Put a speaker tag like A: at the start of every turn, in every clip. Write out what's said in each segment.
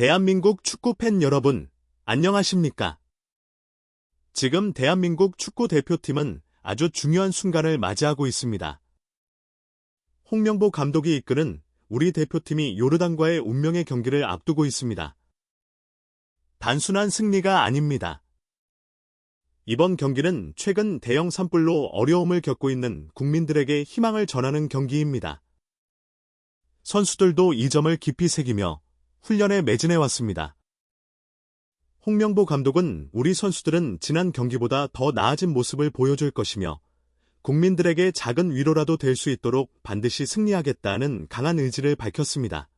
A: 대한민국 축구팬 여러분, 안녕하십니까? 지금 대한민국 축구 대표팀은 아주 중요한 순간을 맞이하고 있습니다. 홍명보 감독이 이끄는 우리 대표팀이 요르단과의 운명의 경기를 앞두고 있습니다. 단순한 승리가 아닙니다. 이번 경기는 최근 대형 산불로 어려움을 겪고 있는 국민들에게 희망을 전하는 경기입니다. 선수들도 이 점을 깊이 새기며 훈련에 매진해 왔습니다. 홍명보 감독은 우리 선수들은 지난 경기보다 더 나아진 모습을 보여줄 것이며 국민들에게 작은 위로라도 될 수 있도록 반드시 승리하겠다는 강한 의지를 밝혔습니다.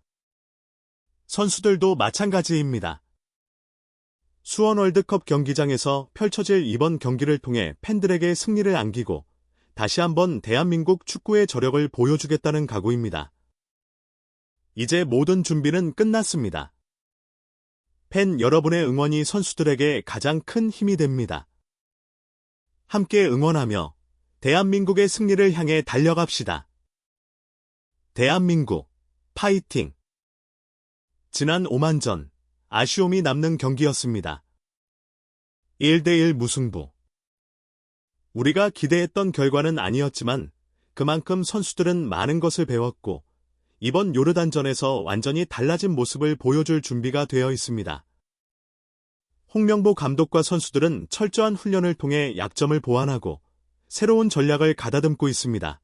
A: 선수들도 마찬가지입니다. 수원 월드컵 경기장에서 펼쳐질 이번 경기를 통해 팬들에게 승리를 안기고 다시 한번 대한민국 축구의 저력을 보여주겠다는 각오입니다. 이제 모든 준비는 끝났습니다. 팬 여러분의 응원이 선수들에게 가장 큰 힘이 됩니다. 함께 응원하며 대한민국의 승리를 향해 달려갑시다. 대한민국, 파이팅! 지난 오만전, 아쉬움이 남는 경기였습니다. 1대1 무승부. 우리가 기대했던 결과는 아니었지만 그만큼 선수들은 많은 것을 배웠고 이번 요르단전에서 완전히 달라진 모습을 보여줄 준비가 되어 있습니다. 홍명보 감독과 선수들은 철저한 훈련을 통해 약점을 보완하고 새로운 전략을 가다듬고 있습니다.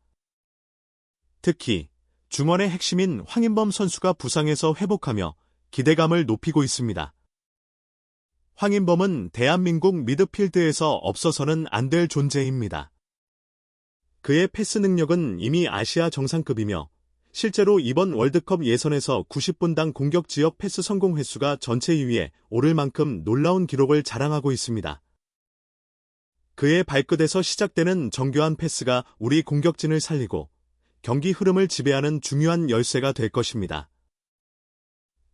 A: 특히 중원의 핵심인 황인범 선수가 부상에서 회복하며 기대감을 높이고 있습니다. 황인범은 대한민국 미드필드에서 없어서는 안 될 존재입니다. 그의 패스 능력은 이미 아시아 정상급이며 실제로 이번 월드컵 예선에서 90분당 공격 지역 패스 성공 횟수가 전체 2위에 오를 만큼 놀라운 기록을 자랑하고 있습니다. 그의 발끝에서 시작되는 정교한 패스가 우리 공격진을 살리고 경기 흐름을 지배하는 중요한 열쇠가 될 것입니다.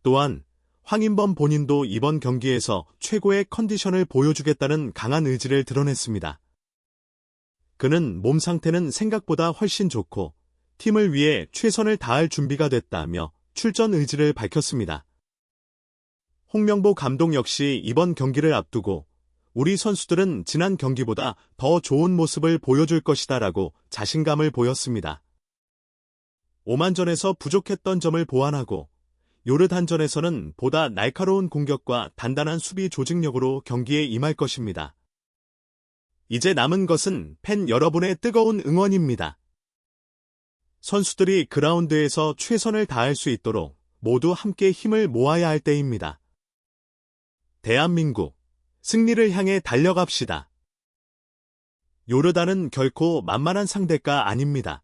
A: 또한 황인범 본인도 이번 경기에서 최고의 컨디션을 보여주겠다는 강한 의지를 드러냈습니다. 그는 몸 상태는 생각보다 훨씬 좋고 팀을 위해 최선을 다할 준비가 됐다며 출전 의지를 밝혔습니다. 홍명보 감독 역시 이번 경기를 앞두고 우리 선수들은 지난 경기보다 더 좋은 모습을 보여줄 것이다라고 자신감을 보였습니다. 오만전에서 부족했던 점을 보완하고 요르단전에서는 보다 날카로운 공격과 단단한 수비 조직력으로 경기에 임할 것입니다. 이제 남은 것은 팬 여러분의 뜨거운 응원입니다. 선수들이 그라운드에서 최선을 다할 수 있도록 모두 함께 힘을 모아야 할 때입니다. 대한민국, 승리를 향해 달려갑시다. 요르단은 결코 만만한 상대가 아닙니다.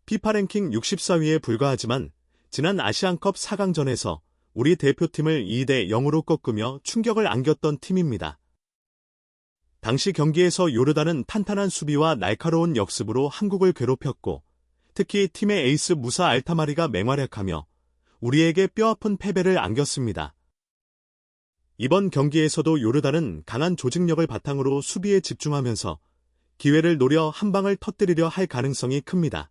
A: 피파 랭킹 64위에 불과하지만 지난 아시안컵 4강전에서 우리 대표팀을 2대0으로 꺾으며 충격을 안겼던 팀입니다. 당시 경기에서 요르단은 탄탄한 수비와 날카로운 역습으로 한국을 괴롭혔고 특히 팀의 에이스 무사 알타마리가 맹활약하며 우리에게 뼈아픈 패배를 안겼습니다. 이번 경기에서도 요르단은 강한 조직력을 바탕으로 수비에 집중하면서 기회를 노려 한 방을 터뜨리려 할 가능성이 큽니다.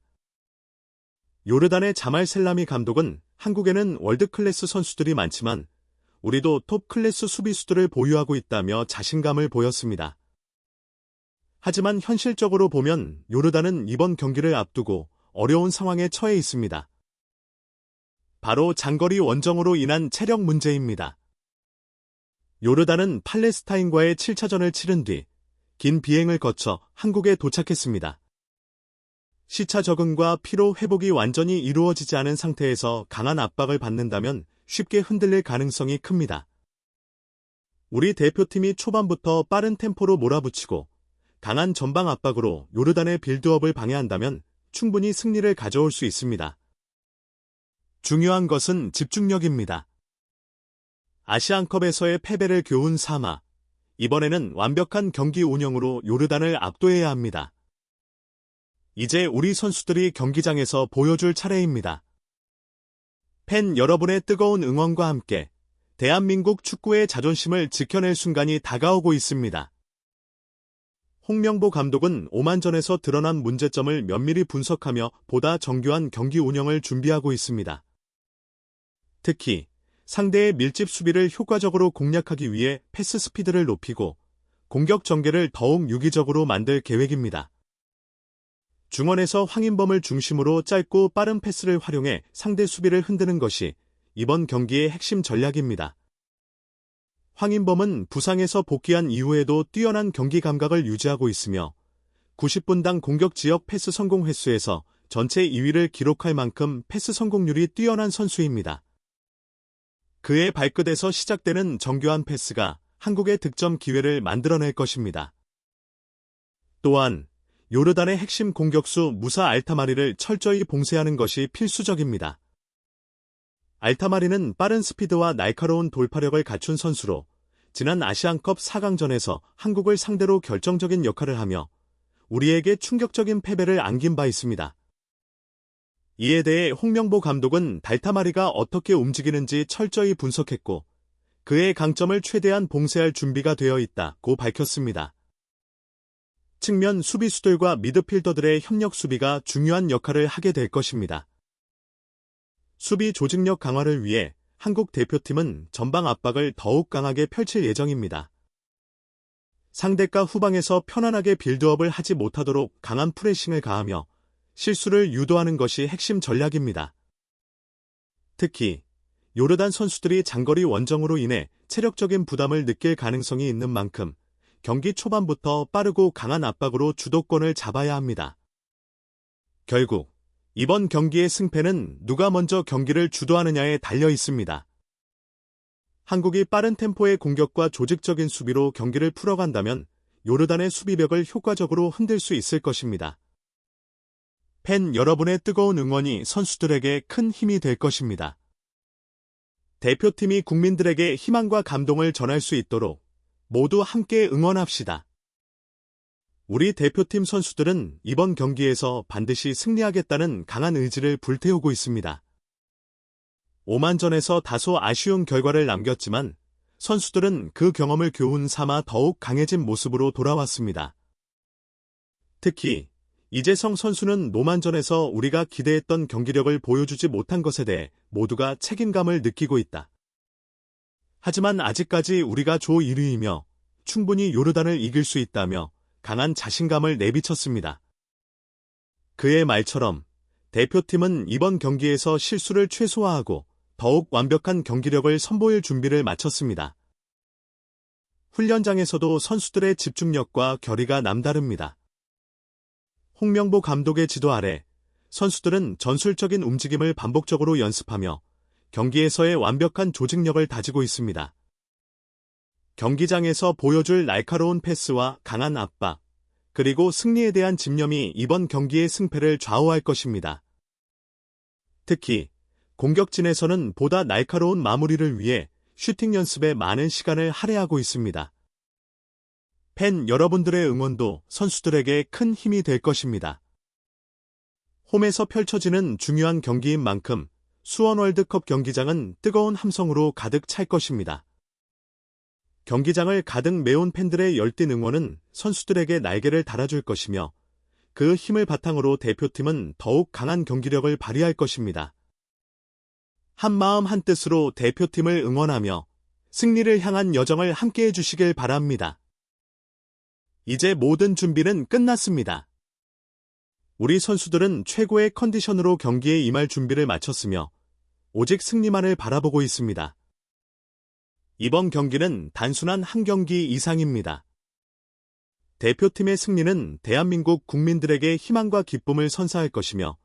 A: 요르단의 자말 셀라미 감독은 한국에는 월드클래스 선수들이 많지만 우리도 톱클래스 수비수들을 보유하고 있다며 자신감을 보였습니다. 하지만 현실적으로 보면 요르단은 이번 경기를 앞두고 어려운 상황에 처해 있습니다. 바로 장거리 원정으로 인한 체력 문제입니다. 요르단은 팔레스타인과의 7차전을 치른 뒤 긴 비행을 거쳐 한국에 도착했습니다. 시차 적응과 피로 회복이 완전히 이루어지지 않은 상태에서 강한 압박을 받는다면 쉽게 흔들릴 가능성이 큽니다. 우리 대표팀이 초반부터 빠른 템포로 몰아붙이고 강한 전방 압박으로 요르단의 빌드업을 방해한다면 충분히 승리를 가져올 수 있습니다. 중요한 것은 집중력입니다. 아시안컵에서의 패배를 교훈 삼아 이번에는 완벽한 경기 운영으로 요르단을 압도해야 합니다. 이제 우리 선수들이 경기장에서 보여줄 차례입니다. 팬 여러분의 뜨거운 응원과 함께 대한민국 축구의 자존심을 지켜낼 순간이 다가오고 있습니다. 홍명보 감독은 오만전에서 드러난 문제점을 면밀히 분석하며 보다 정교한 경기 운영을 준비하고 있습니다. 특히 상대의 밀집 수비를 효과적으로 공략하기 위해 패스 스피드를 높이고 공격 전개를 더욱 유기적으로 만들 계획입니다. 중원에서 황인범을 중심으로 짧고 빠른 패스를 활용해 상대 수비를 흔드는 것이 이번 경기의 핵심 전략입니다. 황인범은 부상에서 복귀한 이후에도 뛰어난 경기 감각을 유지하고 있으며 90분당 공격 지역 패스 성공 횟수에서 전체 2위를 기록할 만큼 패스 성공률이 뛰어난 선수입니다. 그의 발끝에서 시작되는 정교한 패스가 한국의 득점 기회를 만들어낼 것입니다. 또한 요르단의 핵심 공격수 무사 알타마리를 철저히 봉쇄하는 것이 필수적입니다. 알타마리는 빠른 스피드와 날카로운 돌파력을 갖춘 선수로 지난 아시안컵 4강전에서 한국을 상대로 결정적인 역할을 하며 우리에게 충격적인 패배를 안긴 바 있습니다. 이에 대해 홍명보 감독은 달타마리가 어떻게 움직이는지 철저히 분석했고 그의 강점을 최대한 봉쇄할 준비가 되어 있다고 밝혔습니다. 측면 수비수들과 미드필더들의 협력 수비가 중요한 역할을 하게 될 것입니다. 수비 조직력 강화를 위해 한국 대표팀은 전방 압박을 더욱 강하게 펼칠 예정입니다. 상대가 후방에서 편안하게 빌드업을 하지 못하도록 강한 프레싱을 가하며 실수를 유도하는 것이 핵심 전략입니다. 특히 요르단 선수들이 장거리 원정으로 인해 체력적인 부담을 느낄 가능성이 있는 만큼 경기 초반부터 빠르고 강한 압박으로 주도권을 잡아야 합니다. 결국 이번 경기의 승패는 누가 먼저 경기를 주도하느냐에 달려 있습니다. 한국이 빠른 템포의 공격과 조직적인 수비로 경기를 풀어간다면 요르단의 수비벽을 효과적으로 흔들 수 있을 것입니다. 팬 여러분의 뜨거운 응원이 선수들에게 큰 힘이 될 것입니다. 대표팀이 국민들에게 희망과 감동을 전할 수 있도록 모두 함께 응원합시다. 우리 대표팀 선수들은 이번 경기에서 반드시 승리하겠다는 강한 의지를 불태우고 있습니다. 오만전에서 다소 아쉬운 결과를 남겼지만 선수들은 그 경험을 교훈 삼아 더욱 강해진 모습으로 돌아왔습니다. 특히 이재성 선수는 노만전에서 우리가 기대했던 경기력을 보여주지 못한 것에 대해 모두가 책임감을 느끼고 있다. 하지만 아직까지 우리가 조 1위이며 충분히 요르단을 이길 수 있다며 강한 자신감을 내비쳤습니다. 그의 말처럼 대표팀은 이번 경기에서 실수를 최소화하고 더욱 완벽한 경기력을 선보일 준비를 마쳤습니다. 훈련장에서도 선수들의 집중력과 결의가 남다릅니다. 홍명보 감독의 지도 아래 선수들은 전술적인 움직임을 반복적으로 연습하며 경기에서의 완벽한 조직력을 다지고 있습니다. 경기장에서 보여줄 날카로운 패스와 강한 압박, 그리고 승리에 대한 집념이 이번 경기의 승패를 좌우할 것입니다. 특히 공격진에서는 보다 날카로운 마무리를 위해 슈팅 연습에 많은 시간을 할애하고 있습니다. 팬 여러분들의 응원도 선수들에게 큰 힘이 될 것입니다. 홈에서 펼쳐지는 중요한 경기인 만큼 수원 월드컵 경기장은 뜨거운 함성으로 가득 찰 것입니다. 경기장을 가득 메운 팬들의 열띤 응원은 선수들에게 날개를 달아줄 것이며 그 힘을 바탕으로 대표팀은 더욱 강한 경기력을 발휘할 것입니다. 한마음 한뜻으로 대표팀을 응원하며 승리를 향한 여정을 함께해 주시길 바랍니다. 이제 모든 준비는 끝났습니다. 우리 선수들은 최고의 컨디션으로 경기에 임할 준비를 마쳤으며 오직 승리만을 바라보고 있습니다. 이번 경기는 단순한 한 경기 이상입니다. 대표팀의 승리는 대한민국 국민들에게 희망과 기쁨을 선사할 것이며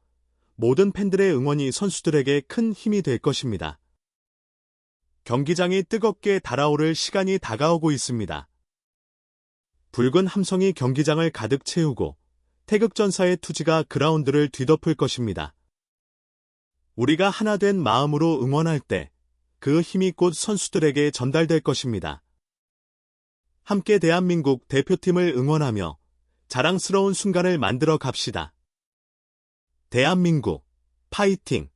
A: 모든 팬들의 응원이 선수들에게 큰 힘이 될 것입니다. 경기장이 뜨겁게 달아오를 시간이 다가오고 있습니다. 붉은 함성이 경기장을 가득 채우고 태극전사의 투지가 그라운드를 뒤덮을 것입니다. 우리가 하나 된 마음으로 응원할 때 그 힘이 곧 선수들에게 전달될 것입니다. 함께 대한민국 대표팀을 응원하며 자랑스러운 순간을 만들어 갑시다. 대한민국 파이팅!